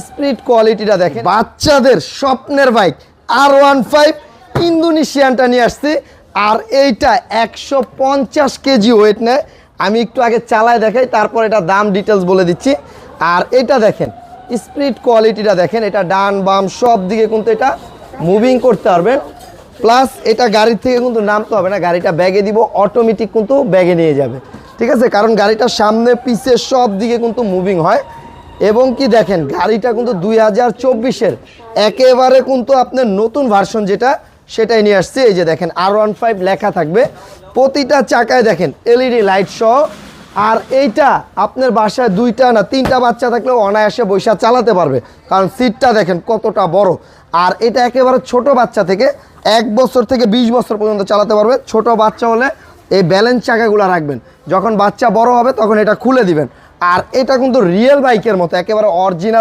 Speed কোয়ালিটিটা দেখেন, বাচ্চাদের স্বপ্নের বাইক R15 ইন্দোনেশিয়ানটা নিয়ে আসছি। আর এইটা 150 কেজি ওয়েট নেয়। আমি একটু আগে চালায় দেখাই, তারপর এটা দাম ডিটেলস বলে দিচ্ছি। আর এটা দেখেন স্পিড কোয়ালিটিটা দেখেন, এটা ডান বাম সব দিকে কিন্তু এটা মুভিং করতে পারবেন। প্লাস এটা গাড়ির থেকে কিন্তু নামতে হবে না, গাড়িটা ব্যাগে দিব, অটোমেটিক কিন্তু ব্যাগে নিয়ে যাবে, ঠিক আছে? কারণ গাড়িটার সামনে পিছে সব দিকে কিন্তু মুভিং হয়। এবং কি দেখেন গাড়িটা কিন্তু 2024-এর একেবারে কিন্তু আপনার নতুন ভার্সন যেটা সেটাই নিয়ে আসছে। এই যে দেখেন R15 লেখা থাকবে প্রতিটা চাকায়, দেখেন LED লাইট সহ। আর এইটা আপনার বাসায় 2টা না 3টা বাচ্চা থাকলেও অনায়াসে বৈশা চালাতে পারবে, কারণ সিটটা দেখেন কতটা বড়। আর এটা একেবারে ছোট বাচ্চা থেকে 1 বছর থেকে 20 বছর পর্যন্ত চালাতে পারবে। ছোট বাচ্চা হলে এই ব্যালেন্স চাকাগুলো রাখবেন, যখন বাচ্চা বড় হবে তখন এটা খুলে দিবেন। আর এটা কিন্তু রিয়েল বাইকের মতো একেবারে অরিজিনাল